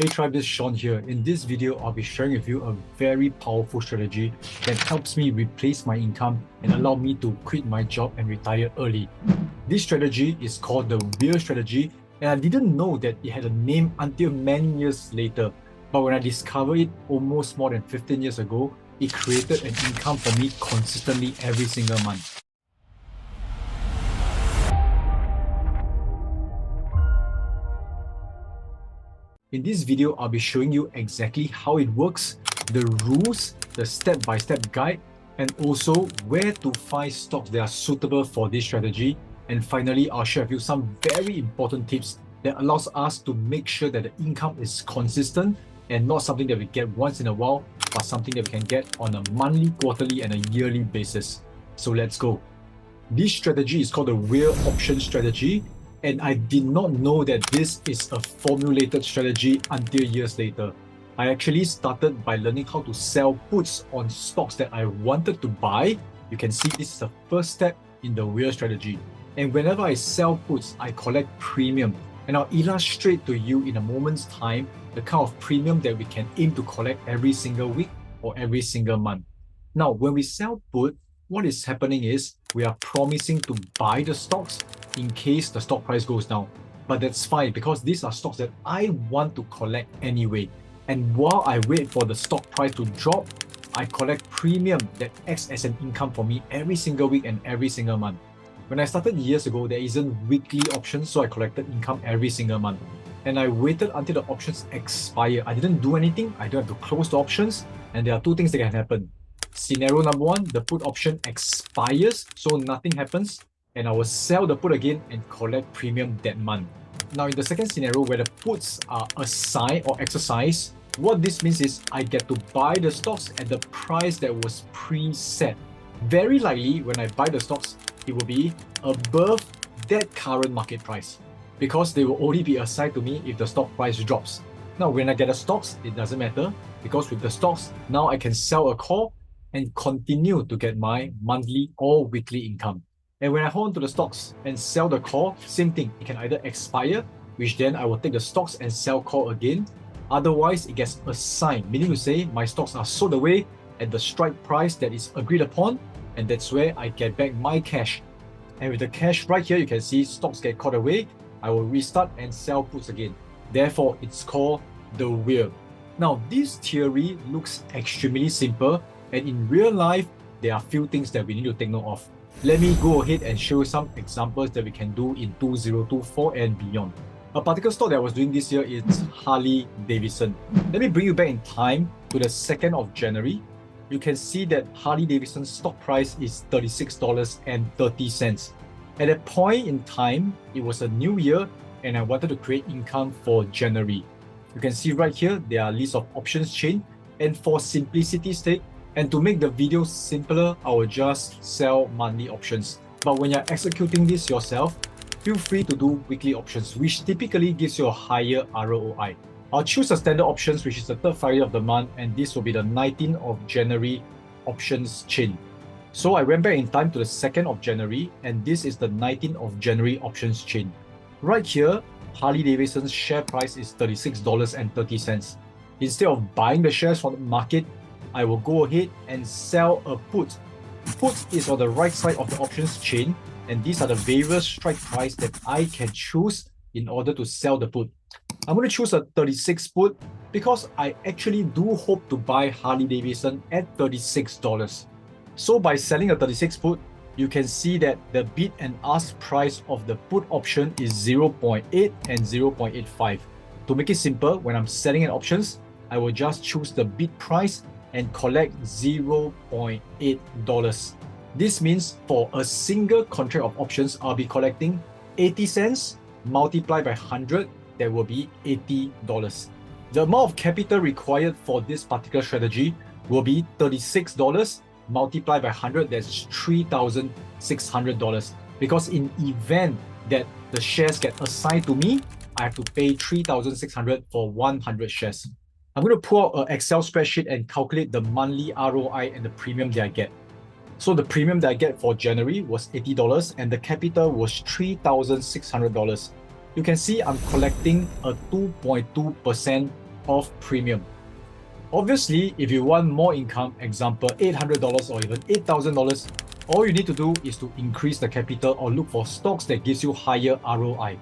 Hey Tribe, this is Sean here. In this video, I'll be sharing with you a very powerful strategy that helps me replace my income and allow me to quit my job and retire early. This strategy is called the Wheel strategy, and I didn't know that it had a name until many years later. But when I discovered it almost more than 15 years ago, it created an income for me consistently every single month. In this video, I'll be showing you exactly how it works, the rules, the step-by-step guide, and also where to find stocks that are suitable for this strategy. And finally, I'll share with you some very important tips that allows us to make sure that the income is consistent and not something that we get once in a while, but something that we can get on a monthly, quarterly, and a yearly basis. So let's go. This strategy is called the Wheel Option Strategy. And I did not know that this is a formulated strategy until years later. I actually started by learning how to sell puts on stocks that I wanted to buy. You can see this is the first step in the Wheel strategy. And whenever I sell puts, I collect premium. And I'll illustrate to you in a moment's time the kind of premium that we can aim to collect every single week or every single month. Now, when we sell put, what is happening is we are promising to buy the stocks in case the stock price goes down. But that's fine because these are stocks that I want to collect anyway. And while I wait for the stock price to drop, I collect premium that acts as an income for me every single week and every single month. When I started years ago, there isn't weekly options, so I collected income every single month. And I waited until the options expire. I didn't do anything. I don't have to close the options. And there are two things that can happen. Scenario number one, the put option expires, so nothing happens, and I will sell the put again and collect premium that month. Now, in the second scenario where the puts are assigned or exercised, what this means is I get to buy the stocks at the price that was preset. Very likely, when I buy the stocks, it will be above that current market price because they will only be assigned to me if the stock price drops. Now, when I get the stocks, it doesn't matter because with the stocks, now I can sell a call and continue to get my monthly or weekly income. And when I hold on to the stocks and sell the call, same thing. It can either expire, which then I will take the stocks and sell call again. Otherwise, it gets assigned, meaning to say my stocks are sold away at the strike price that is agreed upon, and that's where I get back my cash. And with the cash right here, you can see stocks get caught away. I will restart and sell puts again. Therefore, it's called the wheel. Now, this theory looks extremely simple, and in real life, there are few things that we need to take note of. Let me go ahead and show you some examples that we can do in 2024 and beyond. A particular stock that I was doing this year is Harley-Davidson. Let me bring you back in time to the 2nd of January. You can see that Harley-Davidson's stock price is $36.30. At that point in time, it was a new year and I wanted to create income for January. You can see right here, there are lists of options chain, and for simplicity's sake, and to make the video simpler, I will just sell monthly options. But when you're executing this yourself, feel free to do weekly options, which typically gives you a higher ROI. I'll choose a standard options, which is the 3rd Friday of the month, and this will be the 19th of January options chain. So I went back in time to the 2nd of January, and this is the 19th of January options chain. Right here, Harley-Davidson's share price is $36.30. Instead of buying the shares from the market, I will go ahead and sell a put. Put is on the right side of the options chain, and these are the various strike price that I can choose in order to sell the put. I'm going to choose a 36 put because I actually do hope to buy Harley-Davidson at $36. So by selling a 36 put, you can see that the bid and ask price of the put option is 0.8 and 0.85. To make it simple, when I'm selling an options, I will just choose the bid price and collect $0.8. This means for a single contract of options, I'll be collecting 80 cents multiplied by 100, that will be $80. The amount of capital required for this particular strategy will be $36 multiplied by 100, that's $3,600. Because in event that the shares get assigned to me, I have to pay $3,600 for 100 shares. I'm going to pull out an Excel spreadsheet and calculate the monthly ROI and the premium that I get. So the premium that I get for January was $80 and the capital was $3,600. You can see I'm collecting a 2.2% of premium. Obviously, if you want more income, example $800 or even $8,000, all you need to do is to increase the capital or look for stocks that gives you higher ROI.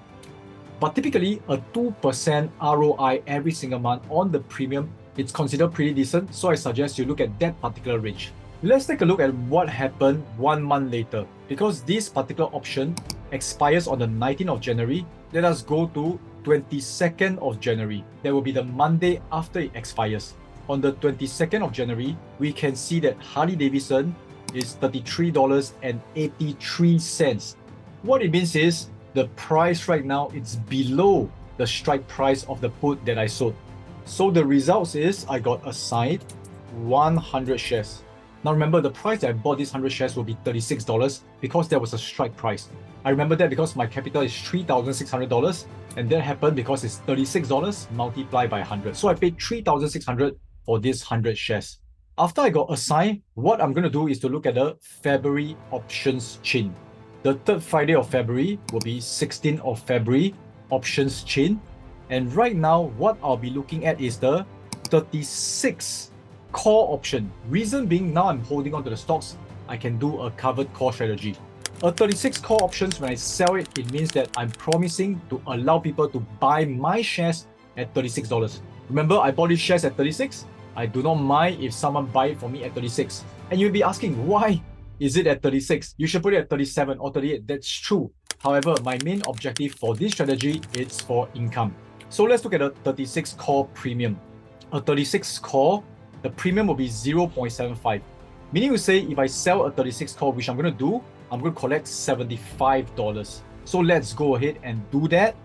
But typically, a 2% ROI every single month on the premium, it's considered pretty decent, so I suggest you look at that particular range. Let's take a look at what happened 1 month later. Because this particular option expires on the 19th of January, let us go to 22nd of January. That will be the Monday after it expires. On the 22nd of January, we can see that Harley-Davidson is $33.83. What it means is the price right now is below the strike price of the put that I sold. So the results is I got assigned 100 shares. Now remember, the price that I bought these 100 shares will be $36 because there was a strike price. I remember that because my capital is $3,600, and that happened because it's $36 multiplied by 100. So I paid $3,600 for these 100 shares. After I got assigned, what I'm going to do is to look at the February options chain. The third Friday of February will be 16th of February options chain. And right now, what I'll be looking at is the 36 call option. Reason being, now I'm holding on to the stocks, I can do a covered call strategy. A 36 call options, when I sell it, it means that I'm promising to allow people to buy my shares at $36. Remember, I bought these shares at 36. I do not mind if someone buy it for me at 36. And you'll be asking, why is it at 36? You should put it at 37 or 38. That's true. However, my main objective for this strategy is for income. So let's look at a 36 call premium. A 36 call, the premium will be 0.75. Meaning to say, if I sell a 36 call, which I'm going to do, I'm going to collect $75. So let's go ahead and do that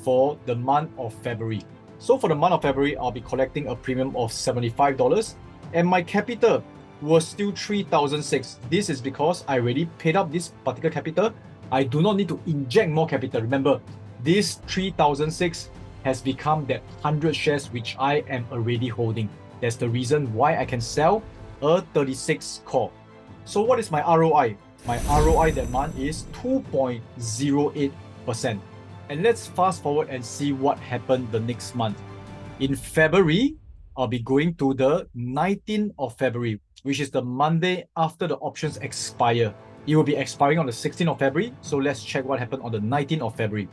for the month of February. So for the month of February, I'll be collecting a premium of $75, and my capital was still $3,006. This is because I already paid up this particular capital. I do not need to inject more capital. Remember, this $3,006 has become that 100 shares which I am already holding. That's the reason why I can sell a 36 call. So what is my ROI? My ROI that month is 2.08%. And let's fast forward and see what happened the next month. In February, I'll be going to the 19th of February, which is the Monday after the options expire. It will be expiring on the 16th of February. So let's check what happened on the 19th of February.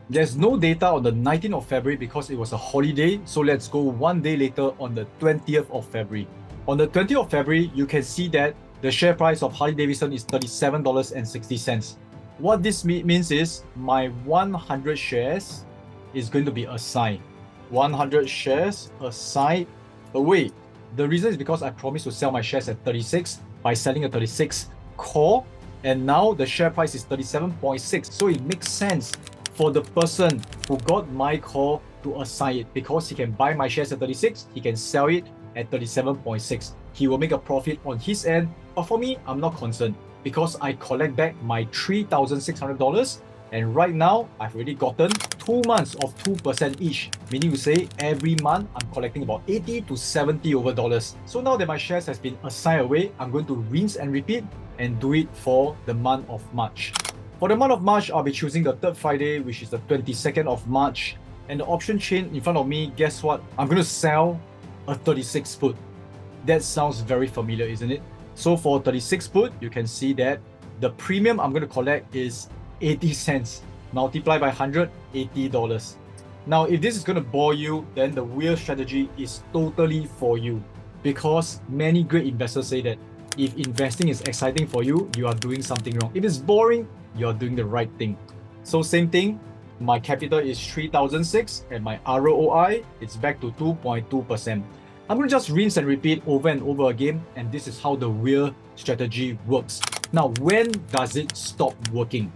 There's no data on the 19th of February because it was a holiday. So let's go one day later on the 20th of February. On the 20th of February, you can see that the share price of Harley-Davidson is $37.60. What this means is my 100 shares is going to be assigned. 100 shares assigned away. The reason is because I promised to sell my shares at 36 by selling a 36 call, and now the share price is 37.6. So it makes sense for the person who got my call to assign it because he can buy my shares at 36, he can sell it at 37.6. He will make a profit on his end, but for me, I'm not concerned because I collect back my $3,600, and right now I've already gotten 2 months of 2% each, meaning to say every month I'm collecting about 80 to 70 over dollars. So now that my shares has been assigned away, I'm going to rinse and repeat and do it for the month of March. For the month of March, I'll be choosing the third Friday, which is the 22nd of March. And the option chain in front of me, guess what? I'm going to sell a 36 put. That sounds very familiar, isn't it? So for 36 put, you can see that the premium I'm going to collect is 80 cents. Multiply by 100, $80. Now, if this is going to bore you, then the wheel strategy is totally for you. Because many great investors say that if investing is exciting for you, you are doing something wrong. If it's boring, you are doing the right thing. So same thing, my capital is $3,006 and my ROI is back to 2.2%. I'm going to just rinse and repeat over and over again, and this is how the wheel strategy works. Now, when does it stop working?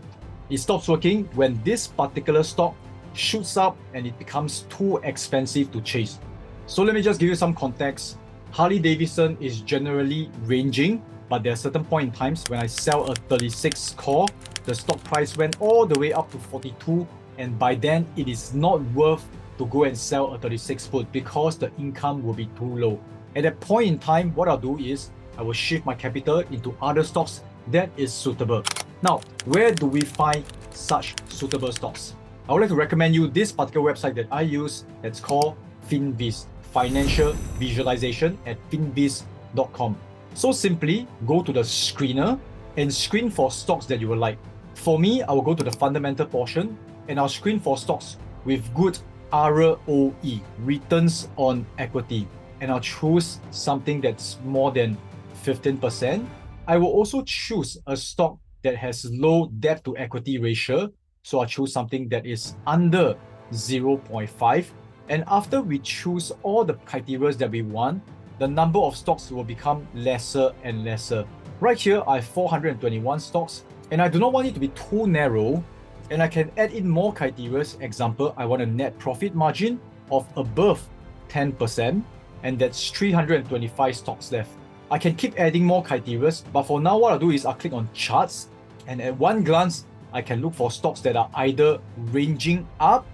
It stops working when this particular stock shoots up and it becomes too expensive to chase. So let me just give you some context. Harley-Davidson is generally ranging, but there are certain point in times when I sell a 36 call, the stock price went all the way up to 42, and by then it is not worth to go and sell a 36 put because the income will be too low. At that point in time, what I'll do is I will shift my capital into other stocks that is suitable. Now, where do we find such suitable stocks? I would like to recommend you this particular website that I use that's called FinViz, financial visualization at finviz.com. So simply go to the screener and screen for stocks that you will like. For me, I will go to the fundamental portion and I'll screen for stocks with good ROE, returns on equity, and I'll choose something that's more than 15%. I will also choose a stock that has low debt to equity ratio. So I'll choose something that is under 0.5. And after we choose all the criteria that we want, the number of stocks will become lesser and lesser. Right here, I have 421 stocks, and I do not want it to be too narrow, and I can add in more criteria. Example, I want a net profit margin of above 10%, and that's 325 stocks left. I can keep adding more criteria, but for now, what I'll do is I'll click on charts, and at one glance, I can look for stocks that are either ranging up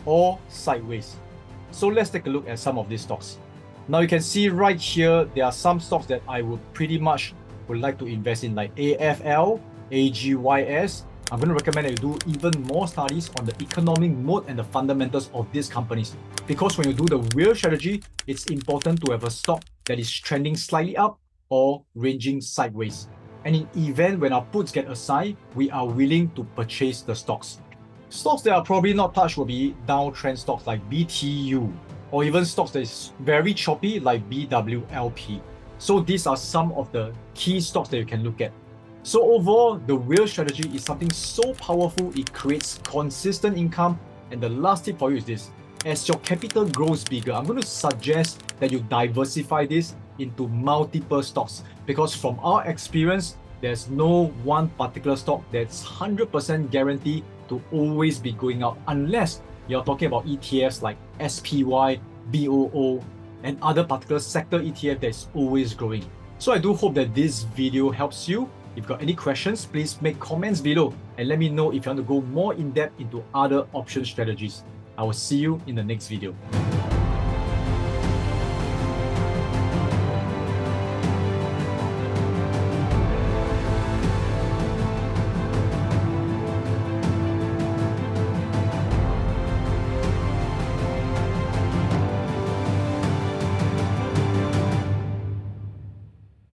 or sideways. So let's take a look at some of these stocks. Now you can see right here, there are some stocks that I would like to invest in, like AFL, AGYS. I'm going to recommend that you do even more studies on the economic mode and the fundamentals of these companies. Because when you do the real strategy, it's important to have a stock that is trending slightly up or ranging sideways. And in event when our puts get assigned, we are willing to purchase the stocks. Stocks that are probably not touched will be downtrend stocks like BTU, or even stocks that is very choppy like BWLP. So these are some of the key stocks that you can look at. So overall, the real strategy is something so powerful, it creates consistent income. And the last tip for you is this: as your capital grows bigger, I'm going to suggest that you diversify this into multiple stocks, because from our experience, there's no one particular stock that's 100% guaranteed to always be going up, unless you're talking about ETFs like SPY, BOO, and other particular sector ETF that's always growing. So I do hope that this video helps you. If you've got any questions, please make comments below and let me know if you want to go more in depth into other option strategies. I will see you in the next video.